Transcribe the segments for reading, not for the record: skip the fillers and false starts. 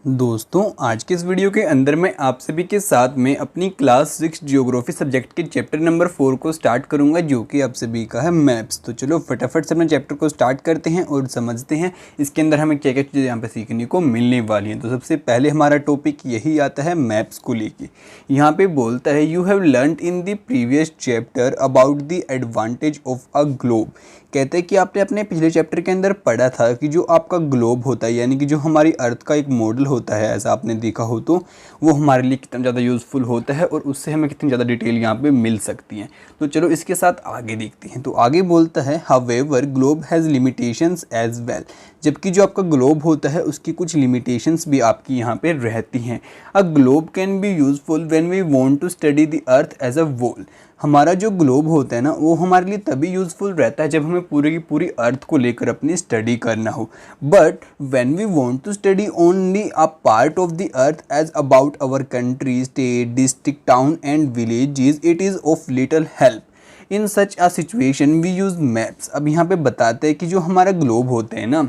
दोस्तों आज के इस वीडियो के अंदर मैं आप सभी के साथ में अपनी क्लास 6 जियोग्राफी सब्जेक्ट के चैप्टर नंबर 4 को स्टार्ट करूंगा, जो कि आप सभी का है मैप्स। तो चलो फटाफट से अपने चैप्टर को स्टार्ट करते हैं और समझते हैं इसके अंदर हमें क्या क्या चीज़ें यहाँ पे सीखने को मिलने वाली हैं। तो सबसे पहले हमारा टॉपिक यही आता है मैप्स को लेके। यहाँ पे बोलता है you have learn in the previous chapter about the advantage of a globe. कहते हैं कि आपने अपने पिछले चैप्टर के अंदर पढ़ा था कि जो आपका ग्लोब होता है, यानी कि जो हमारी अर्थ का एक मॉडल होता है, ऐसा आपने देखा हो तो वो हमारे लिए कितना ज़्यादा यूज़फुल होता है और उससे हमें कितनी ज़्यादा डिटेल यहाँ पे मिल सकती हैं। तो चलो इसके साथ आगे देखते हैं। तो आगे बोलता है however globe has limitations as well. जबकि जो आपका ग्लोब होता है उसकी कुछ लिमिटेशंस भी आपकी यहाँ पे रहती हैं। A globe can be useful when we want to study the earth as a whole. हमारा जो ग्लोब होता है ना, वो हमारे लिए तभी यूज़फुल रहता है जब हमें पूरी की पूरी अर्थ को लेकर अपनी स्टडी करना हो। But when we want to study only a part of the earth as about our country, state, district, town and villages, it is of little help. In such a situation we use maps. अब यहाँ पे बताते हैं कि जो हमारा globe होते हैं ना,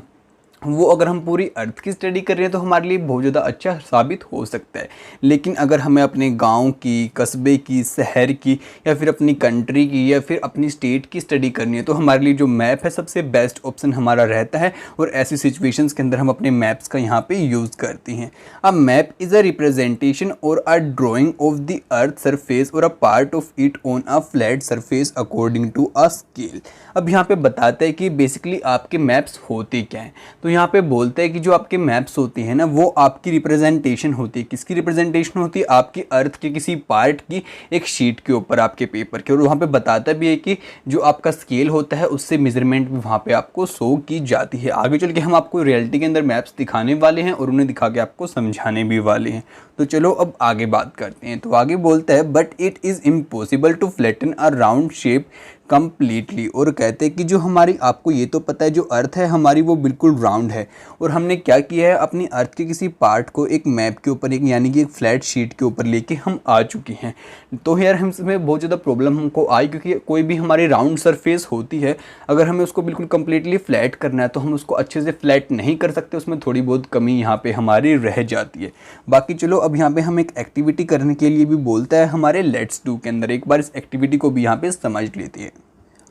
वो अगर हम पूरी अर्थ की स्टडी कर रहे हैं तो हमारे लिए बहुत ज़्यादा अच्छा साबित हो सकता है। लेकिन अगर हमें अपने गांव की, कस्बे की, शहर की, या फिर अपनी कंट्री की, या फिर अपनी स्टेट की स्टडी करनी है, तो हमारे लिए जो मैप है सबसे बेस्ट ऑप्शन हमारा रहता है। और ऐसी सिचुएशंस के अंदर हम अपने मैप्स का यहाँ पे यूज़ करते हैं। A map is a representation or a drawing of the earth surface or a part of it on a flat surface according to a scale. अब यहाँ पे बताता है कि बेसिकली आपके मैप्स होते क्या हैं। तो यहाँ पे बोलते हैं कि जो आपके मैप्स होते हैं ना, वो आपकी रिप्रेजेंटेशन होती है। किसकी रिप्रेजेंटेशन होती है? आपकी अर्थ के किसी पार्ट की एक शीट के ऊपर, आपके पेपर के। और वहाँ पे बताता भी है कि जो आपका स्केल होता है उससे मेजरमेंट भी वहाँ पे आपको शो की जाती है। आगे चल के हम आपको रियलिटी के अंदर मैप्स दिखाने वाले हैं और उन्हें दिखा के आपको समझाने भी वाले हैं। तो चलो अब आगे बात करते हैं। तो आगे बोलता है but it is impossible to flatten a round shape completely. और कहते हैं कि जो हमारी, आपको ये तो पता है जो अर्थ है हमारी वो बिल्कुल राउंड है, और हमने क्या किया है, अपनी अर्थ के किसी पार्ट को एक मैप के ऊपर, एक यानी कि एक फ्लैट शीट के ऊपर लेके हम आ चुके हैं। तो यार हमसे बहुत ज़्यादा प्रॉब्लम हमको आई, क्योंकि कोई भी हमारी राउंड सरफेस होती है, अगर हमें उसको बिल्कुल कम्प्लीटली फ्लैट करना है तो हम उसको अच्छे से फ्लैट नहीं कर सकते, उसमें थोड़ी बहुत कमी यहाँ पे हमारी रह जाती है। बाकी चलो अब यहाँ पे हम एक एक्टिविटी करने के लिए भी बोलता है हमारे लेट्स डू के अंदर। एक बार इस एक्टिविटी को भी यहाँ पे समझ लेते हैं।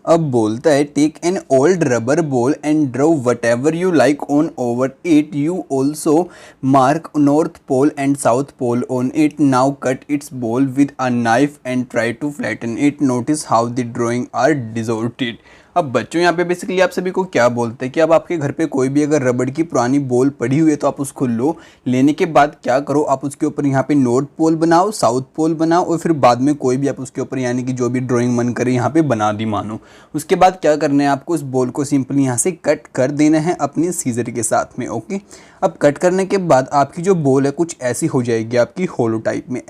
अब बोलता है take an old rubber ball and draw whatever you like on over it. You also mark north pole and south pole on it. Now cut its ball with a knife and try to flatten it. Notice how the drawing are disordered. अब बच्चों यहाँ पे basically आप सभी को क्या बोलते हैं कि अब आपके घर पे कोई भी अगर रबड़ की पुरानी बॉल पड़ी हुई है तो आप उसको लो। लेने के बाद क्या करो, आप उसके ऊपर यहाँ पे नॉर्थ पोल बनाओ, साउथ पोल बनाओ, और फिर बाद में कोई भी आप उसके ऊपर यानी कि जो भी ड्राइंग मन करे यहाँ पे बना दी मानो। उसके बाद क्या करना है, आपको उस बॉल को सिंपली यहाँ से कट कर देना है अपनी सीजर के साथ में। ओके, अब कट करने के बाद आपकी जो बॉल है कुछ ऐसी हो जाएगी, आपकी होलो टाइप में,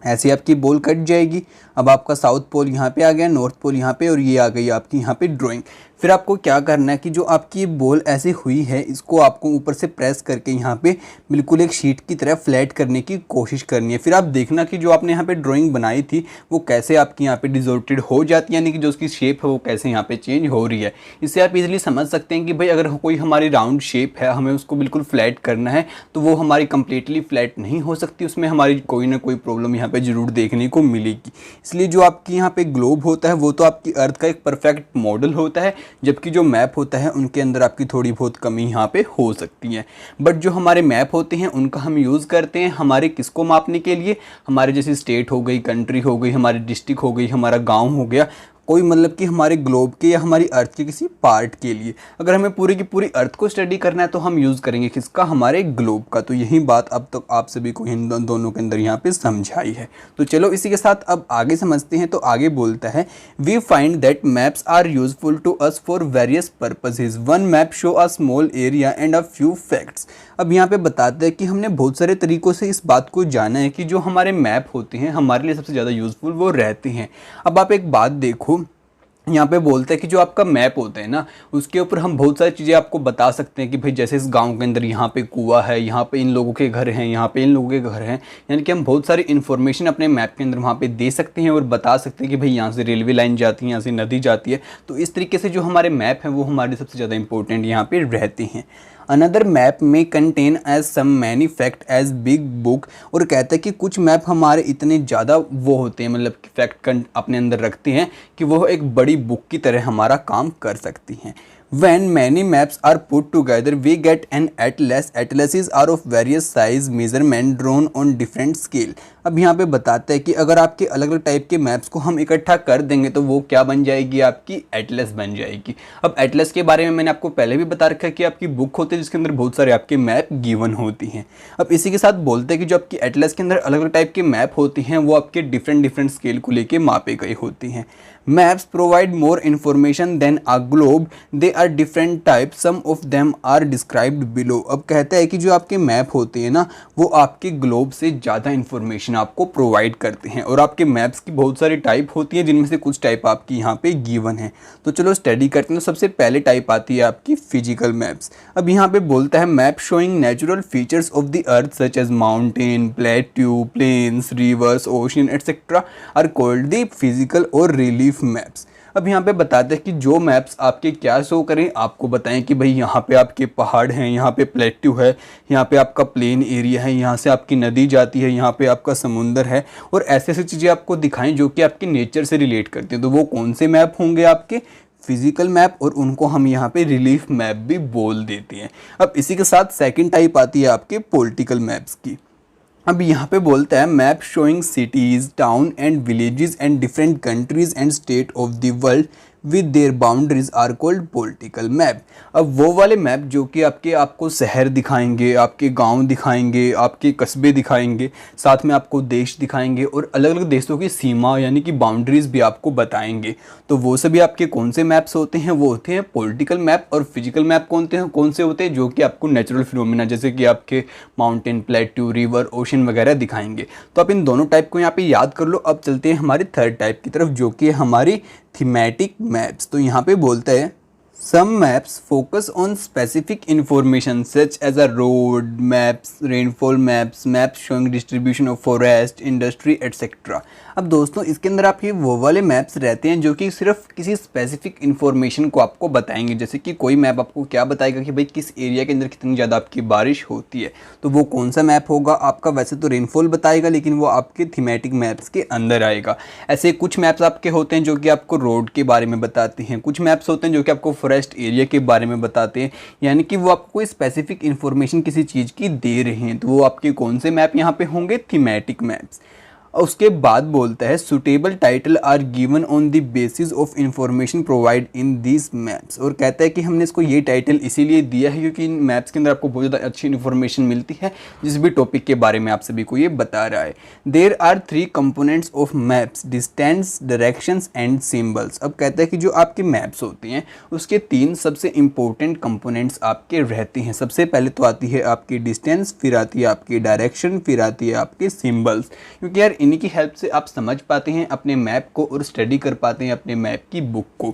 ऐसी आपकी बॉल कट जाएगी। अब आपका साउथ पोल यहाँ पे आ गया, नॉर्थ पोल यहाँ पे, और ये आ गई आपकी यहाँ पे ड्राइंग। फिर आपको क्या करना है कि जो आपकी बॉल ऐसी हुई है, इसको आपको ऊपर से प्रेस करके यहाँ पे बिल्कुल एक शीट की तरह फ्लैट करने की कोशिश करनी है। फिर आप देखना कि जो आपने यहाँ पे ड्राइंग बनाई थी वो कैसे आपकी यहाँ पे डिसऑर्डेड हो जाती है, यानी कि जो उसकी शेप है वो कैसे यहाँ पे चेंज हो रही है। इससे आप इजीली समझ सकते हैं कि भाई अगर कोई हमारी राउंड शेप है, हमें उसको बिल्कुल फ्लैट करना है, तो वो हमारी कंप्लीटली फ्लैट नहीं हो सकती, उसमें हमारी कोई ना कोई प्रॉब्लम यहाँ पे जरूर देखने को मिलेगी। इसलिए जो आपकी यहाँ पे ग्लोब होता है वो तो आपकी अर्थ का एक परफेक्ट मॉडल होता है, जबकि जो मैप होता है उनके अंदर आपकी थोड़ी बहुत कमी यहाँ पे हो सकती है। बट जो हमारे मैप होते हैं उनका हम यूज़ करते हैं हमारे किसको मापने के लिए, हमारे जैसे स्टेट हो गई, कंट्री हो गई, हमारी डिस्ट्रिक्ट हो गई, हमारा गांव हो गया, कोई मतलब कि हमारे ग्लोब के या हमारी अर्थ के किसी पार्ट के लिए। अगर हमें पूरी की पूरी अर्थ को स्टडी करना है तो हम यूज़ करेंगे किसका, हमारे ग्लोब का। तो यही बात अब तक आप सभी को इन दोनों के अंदर यहाँ पे समझाई है। तो चलो इसी के साथ अब आगे समझते हैं। तो आगे बोलता है we find that maps are useful to us for various purposes. One map show a small area and a few facts. अब यहाँ पे बताते हैं कि हमने बहुत सारे तरीकों से इस बात को जाना है कि जो हमारे मैप होते हैं हमारे लिए सबसे ज़्यादा यूज़फुल वो रहते हैं। अब आप एक बात देखो, यहाँ पे बोलते हैं कि जो आपका मैप होता है ना, उसके ऊपर हम बहुत सारी चीज़ें आपको बता सकते हैं कि भाई जैसे इस गांव के अंदर यहाँ पे कुआं है, यहाँ पे इन लोगों के घर हैं, यहाँ पे इन लोगों के घर हैं, यानी कि हम बहुत सारी इन्फॉर्मेशन अपने मैप के अंदर वहाँ पे दे सकते हैं और बता सकते हैं कि भाई यहाँ से रेलवे लाइन जाती है, यहाँ से नदी जाती है। तो इस तरीके से जो हमारे मैप हैं वो हमारे सबसे ज़्यादा इंपॉर्टेंट यहाँ पे रहते हैं। अनदर मैप में contain as some many fact as big book, और कहता है कि कुछ मैप हमारे इतने ज़्यादा वो होते हैं, मतलब कि फैक्ट अपने अंदर रखते हैं कि वो एक बड़ी बुक की तरह हमारा काम कर सकती हैं। When many maps are put together, we get an atlas. Atlases are of various size, measurement, drawn on different scale. अब यहाँ पे बताता है कि अगर आपके अलग अलग टाइप के मैप्स को हम इकट्ठा कर देंगे तो वो क्या बन जाएगी, आपकी एटलस बन जाएगी। अब एटलस के बारे में मैंने आपको पहले भी बता रखा है कि आपकी बुक होती है जिसके अंदर बहुत सारे आपके मैप गिवन होती हैं। अब इसी के साथ बोलते हैं कि जो आपकी एटलस के अंदर अलग अलग टाइप के मैप होती हैं वो आपके डिफरेंट स्केल को लेके मापे गए होती हैं। Maps provide more information than a globe. They are different types. Some of them are described below. अब कहता है कि जो आपके मैप होते हैं ना वो आपके ग्लोब से ज़्यादा इन्फॉर्मेशन आपको प्रोवाइड करते हैं, और आपके मैप्स की बहुत सारी टाइप होती है जिनमें से कुछ टाइप आपकी यहाँ पे गिवन है। तो चलो स्टडी करते हैं। सबसे पहले टाइप आती है आपकी फिजिकल मैप्स। अब यहाँ पे बोलता है map showing natural features of the earth such as mountain, plateau, plains, rivers, ocean etcetera are called the physical और रिलीफ मैप्स। अब यहाँ पे बताते हैं कि जो मैप्स आपके क्या शो करें, आपको बताएं कि भाई यहाँ पे आपके पहाड़ हैं, यहाँ पे प्लेट्यू है, यहाँ पे आपका प्लेन एरिया है, यहाँ से आपकी नदी जाती है, यहाँ पे आपका समुंदर है, और ऐसे ऐसी चीज़ें आपको दिखाएं जो कि आपके नेचर से रिलेट करती हैं। तो वो कौन से मैप होंगे, आपके फिजिकल मैप, और उनको हम यहाँ पे रिलीफ मैप भी बोल देते हैं। अब इसी के साथ सेकेंड टाइप आती है आपके पॉलिटिकल मैप्स की। अब यहाँ पे बोलता है map showing cities, town and villages and different countries and state of the world with their boundaries are called political map. अब वो वाले मैप जो कि आपको शहर दिखाएंगे, आपके गांव दिखाएंगे, आपके कस्बे दिखाएंगे, साथ में आपको देश दिखाएंगे, और अलग अलग देशों की सीमा यानी कि बाउंड्रीज भी आपको बताएंगे। तो वो सभी आपके कौन से मैप्स होते हैं, वो होते हैं पॉलिटिकल मैप। और फिजिकल मैप कौन से होते हैं, जो कि आपको नेचुरल फिनोमेना जैसे कि आपके माउंटेन, प्लेट्यू, रिवर, ओशन वगैरह दिखाएंगे। तो आप इन दोनों टाइप को यहाँ पे याद कर लो। अब चलते हैं हमारी थर्ड टाइप की तरफ, जो कि हमारी थीमेटिक मैप्स। तो यहाँ पे बोलता है some maps focus on specific information such as a road maps, rainfall maps, maps showing distribution of forest, industry etc. अब दोस्तों इसके अंदर आपके वो वाले मैप्स रहते हैं जो कि सिर्फ किसी स्पेसिफिक इन्फॉर्मेशन को आपको बताएंगे। जैसे कि कोई मैप आपको क्या बताएगा कि भाई किस एरिया के अंदर कितनी ज़्यादा आपकी बारिश होती है, तो वो कौन सा मैप होगा आपका। वैसे तो रेनफॉल बताएगा लेकिन वो आपके थीमेटिक मैप्स के अंदर आएगा। ऐसे कुछ मैप्स आपके होते हैं जो कि आपको रोड के बारे में बताते हैं, कुछ मैप्स होते हैं जो कि आपको फॉरेस्ट एरिया के बारे में बताते हैं, यानी कि वो आपको कोई स्पेसिफिक इन्फॉर्मेशन किसी चीज़ की दे रहे हैं। तो वो आपके कौन से मैप यहाँ पे होंगे, थीमेटिक मैप्स। उसके बाद बोलता है suitable title are given on the basis of information provide in this maps. और कहता है कि हमने इसको ये टाइटल इसीलिए दिया है क्योंकि इन मैप्स के अंदर आपको बहुत ज़्यादा अच्छी इन्फॉर्मेशन मिलती है जिस भी टॉपिक के बारे में आप सभी को ये बता रहा है। There are 3 components of maps, distance, directions and symbols. अब कहता है कि जो आपके मैप्स होते हैं उसके 3 सबसे इंपॉर्टेंट कंपोनेंट्स आपके रहते हैं। सबसे पहले तो आती है आपकी डिस्टेंस, फिर आती है आपकी डायरेक्शन, फिर आती है आपके सिंबल्स। क्योंकि यार इन्हीं की हेल्प से आप समझ पाते हैं अपने मैप को और स्टडी कर पाते हैं अपने मैप की बुक को।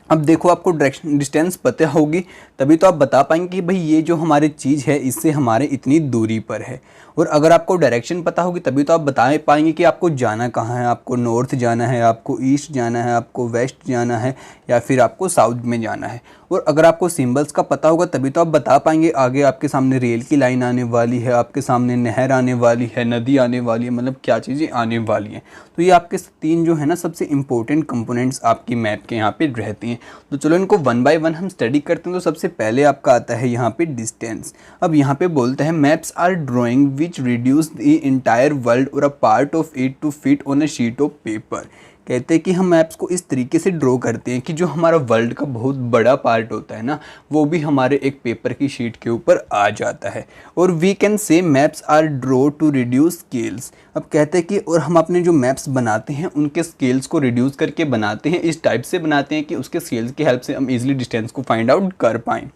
अब देखो आपको डायरेक्शन डिस्टेंस पता होगी तभी तो आप बता पाएंगे कि भाई ये जो हमारी चीज़ है इससे हमारे इतनी दूरी पर है। और अगर आपको डायरेक्शन पता होगी तभी तो आप बता पाएंगे कि आपको जाना कहाँ है, आपको नॉर्थ जाना है, आपको ईस्ट जाना है, आपको वेस्ट जाना है या फिर आपको साउथ में जाना है। और अगर आपको सिंबल्स का पता होगा तभी तो आप बता पाएंगे आगे आपके सामने रेल की लाइन आने वाली है, आपके सामने नहर आने वाली है, नदी आने वाली है, मतलब क्या चीज़ें आने वाली हैं। तो ये आपके 3 जो है ना सबसे इंपॉर्टेंट कंपोनेंट्स आपकी मैप के यहाँ पे रहती हैं। तो चलो इनको 1 बाय 1 हम स्टडी करते हैं। तो सबसे पहले आपका आता है यहाँ पे डिस्टेंस। अब यहाँ पे बोलते हैं maps are drawing which reduce the entire world or a part of it to fit on a sheet of paper. कहते हैं कि हम मैप्स को इस तरीके से ड्रॉ करते हैं कि जो हमारा वर्ल्ड का बहुत बड़ा पार्ट होता है ना वो भी हमारे एक पेपर की शीट के ऊपर आ जाता है। और we can say maps are draw to reduce scales. अब कहते हैं कि और हम अपने जो मैप्स बनाते हैं उनके स्केल्स को रिड्यूस करके बनाते हैं, इस टाइप से बनाते हैं कि उसके स्केल्स की हेल्प से हम इजीली डिस्टेंस को फाइंड आउट कर पाएँ।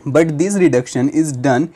But this reduction is done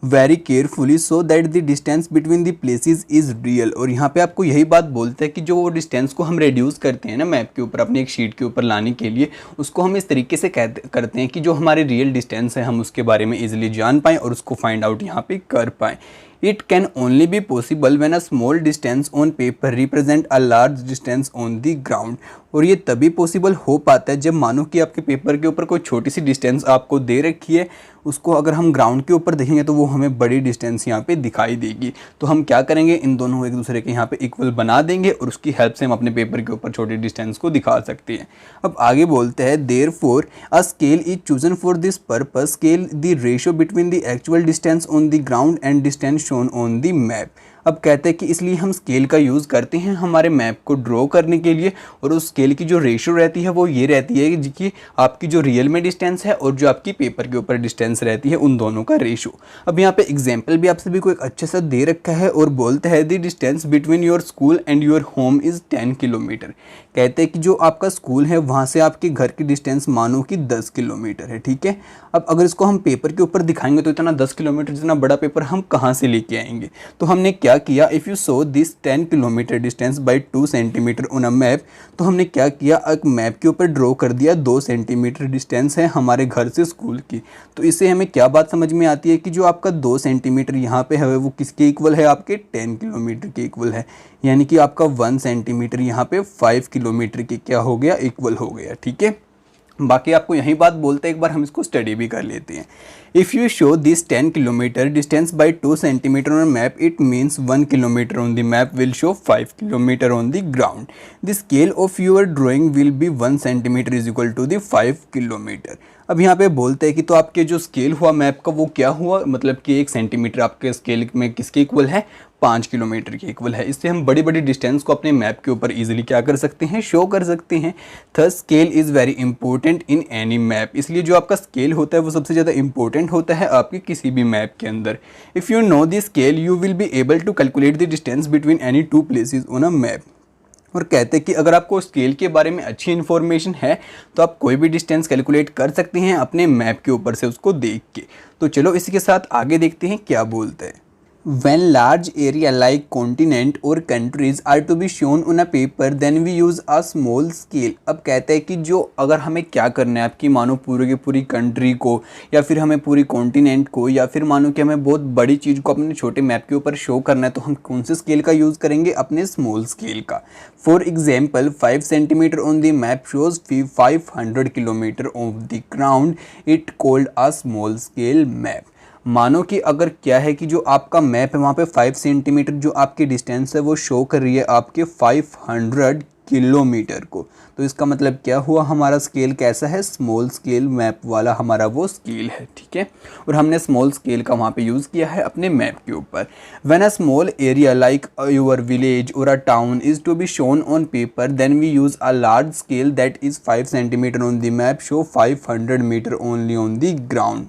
very carefully so that the distance between the places is real. और यहाँ पे आपको यही बात बोलते हैं कि जो वो डिस्टेंस को हम रिड्यूस करते हैं ना मैप के ऊपर अपनी एक शीट के ऊपर लाने के लिए, उसको हम इस तरीके से करते हैं कि जो हमारे रियल डिस्टेंस है हम उसके बारे में इजीली जान पाएँ और उसको फाइंड आउट यहाँ पे कर पाएँ। It can only be possible when a small distance on paper represent a large distance on the ground. और ये तभी पॉसिबल हो पाता है जब मानो कि आपके पेपर के ऊपर कोई छोटी सी डिस्टेंस आपको दे रखी है, उसको अगर हम ग्राउंड के ऊपर देखेंगे तो वो हमें बड़ी डिस्टेंस यहाँ पे दिखाई देगी। तो हम क्या करेंगे, इन दोनों को एक दूसरे के यहाँ पे इक्वल बना देंगे और उसकी हेल्प से हम अपने पेपर के ऊपर छोटी डिस्टेंस को दिखा सकते हैं। अब आगे बोलते हैं, therefore a scale is chosen for this purpose, scale the ratio between the actual distance on the ground and distance shown on the map. अब कहते हैं कि इसलिए हम स्केल का यूज़ करते हैं हमारे मैप को ड्रॉ करने के लिए, और उस स्केल की जो रेशियो रहती है वो ये रहती है कि आपकी जो रियल में डिस्टेंस है और जो आपकी पेपर के ऊपर डिस्टेंस रहती है उन दोनों का रेशियो। अब यहाँ पे एग्जांपल भी आप सभी को एक अच्छे से दे रखा है और बोलते हैं the distance between your school and your home is 10 kilometre. कहते हैं कि जो आपका स्कूल है वहाँ से आपके घर की डिस्टेंस मानो कि 10 किलोमीटर है, ठीक है। अब अगर इसको हम पेपर के ऊपर दिखाएंगे तो इतना 10 किलोमीटर जितना बड़ा पेपर हम कहाँ से लेके आएंगे। तो हमने क्या किया, if you show this 10 kilometre distance by 2 centimetre on a map, तो हमने क्या किया, एक मैप के ऊपर ड्रॉ कर दिया 2 सेंटीमीटर डिस्टेंस है हमारे घर से स्कूल की। तो इससे हमें क्या बात समझ में आती है कि जो आपका 2 सेंटीमीटर यहाँ पे है वो किसके इक्वल है, आपके 10 किलोमीटर के इक्वल है। यानी कि आपका 1 सेंटीमीटर यहाँ पे 5 किलोमीटर के क्या हो गया, इक्वल हो गया, ठीक है। बाकी आपको यही बात बोलते हैं, एक बार हम इसको स्टडी भी कर लेते हैं। If you show this 10 kilometre distance by 2 centimetre on map, it means 1 kilometre on the map will show 5 kilometre on the ground. The scale of your drawing will be 1 centimetre is equal to the 5 kilometre. अब यहाँ पे बोलते हैं कि तो आपके जो scale हुआ मैप का वो क्या हुआ, मतलब कि 1 सेंटीमीटर आपके स्केल में किसके इक्वल है, 5 किलोमीटर के इक्वल है। इससे हम बड़ी बड़ी डिस्टेंस को अपने मैप के ऊपर इजीली क्या कर सकते हैं, शो कर सकते हैं। Thus scale is very important in any map, इसलिए जो आपका स्केल होता है वो सबसे ज़्यादा इंपॉर्टेंट होता है आपके किसी भी मैप के अंदर। If you know the scale you will be able to calculate the distance between any 2 places on a map. और कहते हैं कि अगर आपको स्केल के बारे में अच्छी इन्फॉर्मेशन है तो आप कोई भी डिस्टेंस कैलकुलेट कर सकते हैं अपने मैप के ऊपर से उसको देख के। तो चलो इसी के साथ आगे देखते हैं क्या बोलते हैं। When large area like continent or countries are to be shown on a paper, then we use a small scale। अब कहते हैं कि जो अगर हमें क्या करना है, आपकी मानो पूरी की पूरी कंट्री को या फिर हमें पूरी कॉन्टिनेंट को या फिर मानो कि हमें बहुत बड़ी चीज़ को अपने छोटे मैप के ऊपर शो करना है, तो हम कौन से स्केल का यूज़ करेंगे, अपने स्मॉल स्केल का। For example 5 centimetre on the map shows 500 kilometre of the ground, it called a small scale map. मानो कि अगर क्या है कि जो आपका मैप है वहाँ पे 5 सेंटीमीटर जो आपकी डिस्टेंस है वो शो कर रही है आपके 500 किलोमीटर को, तो इसका मतलब क्या हुआ, हमारा स्केल कैसा है, स्मॉल स्केल मैप वाला हमारा वो स्केल है, ठीक है। और हमने स्मॉल स्केल का वहाँ पे यूज़ किया है अपने मैप के ऊपर। When a small area like your village or a town is to be shown on paper, then we use a large scale that is 5 centimetre on the map show 500 metre only on the ground.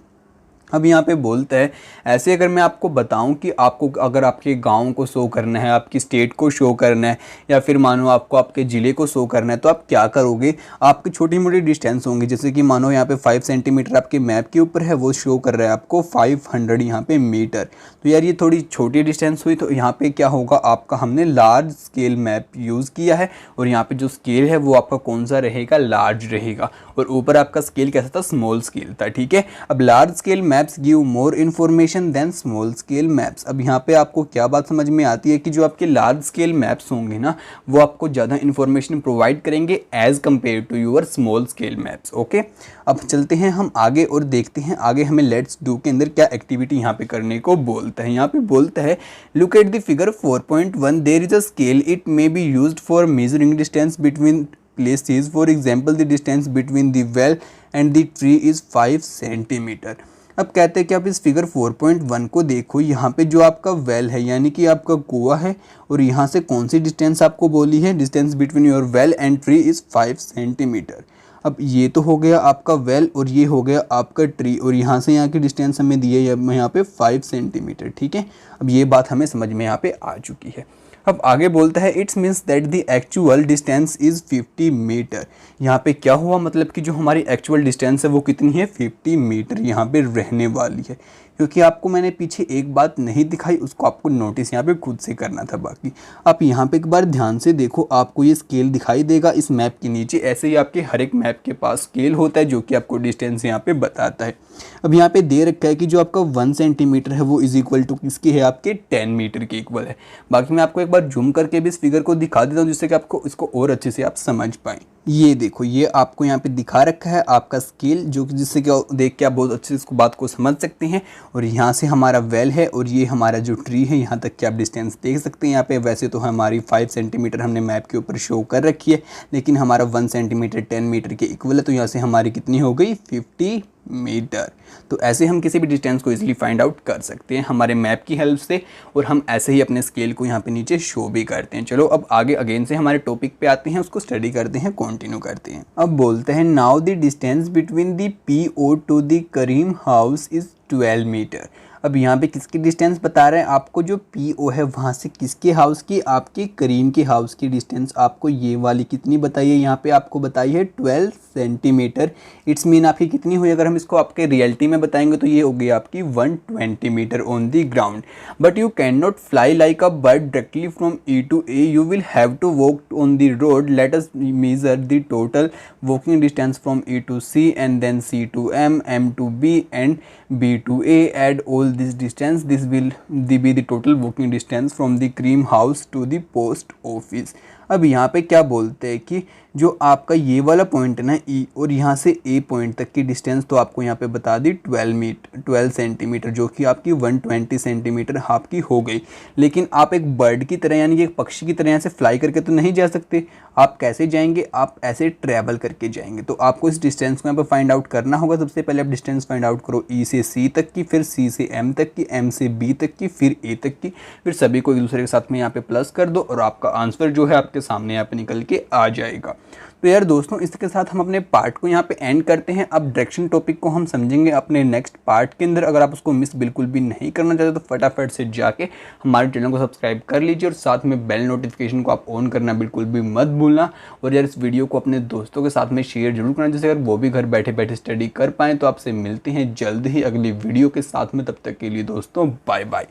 अब यहाँ पे बोलता है, ऐसे अगर मैं आपको बताऊं कि आपको अगर आपके गांव को शो करना है, आपकी स्टेट को शो करना है, या फिर मानो आपको आपके ज़िले को शो करना है, तो आप क्या करोगे, आपकी छोटी मोटी डिस्टेंस होंगी। जैसे कि मानो यहाँ पे 5 सेंटीमीटर आपके मैप के ऊपर है, वो शो कर रहा है आपको 500 यहाँ पे मीटर। तो यार ये थोड़ी छोटी डिस्टेंस हुई, तो यहाँ पे क्या होगा, आपका हमने लार्ज स्केल मैप यूज़ किया है और यहाँ पे जो स्केल है वो आपका कौन सा रहेगा, लार्ज रहेगा। और ऊपर आपका स्केल कैसा था, स्मॉल स्केल था, ठीक है। अब large scale maps give more information than small scale maps. अब यहाँ पे आपको क्या बात समझ में आती है कि जो आपके लार्ज स्केल मैप्स होंगे ना वो आपको ज़्यादा इन्फॉर्मेशन प्रोवाइड करेंगे as compare to your small scale maps, okay. अब चलते हैं हम आगे और देखते हैं आगे हमें लेट्स डू के अंदर क्या एक्टिविटी यहाँ पे करने को बोलता है। यहाँ पे बोलता है, look at the figure 4.1, there is a scale, it may be used for measuring distance between places, for example the distance between the well and the tree is 5 centimetre. अब कहते हैं कि आप इस फिगर 4.1 को देखो, यहाँ पे जो आपका वेल है यानी कि आपका कुआं है और यहाँ से कौन सी डिस्टेंस आपको बोली है, distance between your well and tree is 5 centimetre. अब ये तो हो गया आपका वेल और ये हो गया आपका ट्री, और यहाँ से यहाँ की डिस्टेंस हमें दी है यहाँ पे 5 सेंटीमीटर, ठीक है। अब ये बात हमें समझ में यहाँ पे आ चुकी है। अब आगे बोलता है, it's means that the actual distance is 50 metre. यहाँ पे क्या हुआ, मतलब कि जो हमारी एक्चुअल डिस्टेंस है वो कितनी है, 50 मीटर यहाँ पे रहने वाली है। क्योंकि आपको मैंने पीछे एक बात नहीं दिखाई, उसको आपको नोटिस यहाँ पे खुद से करना था। बाकी आप यहाँ पे एक बार ध्यान से देखो, आपको ये स्केल दिखाई देगा इस मैप के नीचे। ऐसे ही आपके हर एक मैप के पास स्केल होता है जो कि आपको डिस्टेंस यहाँ पे बताता है। अब यहाँ पे दे रखा है कि जो आपका 1 सेंटीमीटर है वो इज इक्वल टू किसकी है, आपके 10 मीटर के इक्वल है। बाकी मैं आपको एक बार जूम करके भी इस फिगर को दिखा देता हूँ जिससे कि आपको इसको और अच्छे से आप समझ पाएँ। ये देखो, ये आपको यहाँ पे दिखा रखा है आपका स्केल, जो कि जिससे कि देख के आप बहुत अच्छे से इसको बात को समझ सकते हैं। और यहाँ से हमारा वेल है और ये हमारा जो ट्री है, यहाँ तक कि आप डिस्टेंस देख सकते हैं। यहाँ पे वैसे तो हमारी 5 सेंटीमीटर हमने मैप के ऊपर शो कर रखी है, लेकिन हमारा 1 सेंटीमीटर 10 मीटर के इक्वल है, तो यहाँ से हमारी कितनी हो गई, 50 मीटर। तो ऐसे हम किसी भी डिस्टेंस को इजीली फाइंड आउट कर सकते हैं हमारे मैप की हेल्प से, और हम ऐसे ही अपने स्केल को यहाँ पे नीचे शो भी करते हैं। चलो अब आगे अगेन से हमारे टॉपिक पे आते हैं, उसको स्टडी करते हैं, कंटिन्यू करते हैं। अब बोलते हैं now the distance between the PO to the Karim house is 12 metre. अब यहाँ पे किसकी डिस्टेंस बता रहे हैं आपको, जो PO है वहाँ से किसके हाउस की, आपके करीम के हाउस की डिस्टेंस आपको ये वाली कितनी बताई है, यहाँ पे आपको बताई है 12 सेंटीमीटर। इट्स मीन आपकी कितनी हुई, अगर हम इसको आपके रियलिटी में बताएंगे तो ये हो गई आपकी 120 metre on the ground. But you can not fly like a bird directly from E to A, you will have to walk on the road. Let us measure the total walking distance from E to C and then C to M, M to B and B to A. Add all this distance, this will be the total walking distance from the cream house to the post office. अब यहाँ पे क्या बोलते हैं कि जो आपका ये वाला पॉइंट है ना E, और यहाँ से A पॉइंट तक की डिस्टेंस तो आपको यहाँ पे बता दी 12 सेंटीमीटर, जो कि आपकी 120 सेंटीमीटर आपकी हो गई। लेकिन आप एक बर्ड की तरह यानी कि एक पक्षी की तरह यहाँ से फ्लाई करके तो नहीं जा सकते। आप कैसे जाएंगे, आप ऐसे ट्रैवल करके जाएंगे। तो आपको इस डिस्टेंस को यहाँ पर फाइंड आउट करना होगा। सबसे पहले आप डिस्टेंस फाइंड आउट करो E से C तक की, फिर C से M तक की, M से B तक की, फिर A तक की, फिर सभी को एक दूसरे के साथ में यहाँ पे प्लस कर दो और आपका आंसर जो है आपके सामने यहाँ पे निकल के आ जाएगा। तो यार दोस्तों, इसके साथ हम अपने पार्ट को यहाँ पे एंड करते हैं। अब डायरेक्शन टॉपिक को हम समझेंगे अपने नेक्स्ट पार्ट के अंदर। अगर आप उसको मिस बिल्कुल भी नहीं करना चाहते तो फटाफट से जाके हमारे चैनल को सब्सक्राइब कर लीजिए और साथ में बेल नोटिफिकेशन को आप ऑन करना बिल्कुल भी मत भूलना। और यार इस वीडियो को अपने दोस्तों के साथ में शेयर जरूर करना, जैसे अगर वो भी घर बैठे बैठे स्टडी कर पाएँ। तो आपसे मिलते हैं जल्द ही अगली वीडियो के साथ में, तब तक के लिए दोस्तों बाय बाय।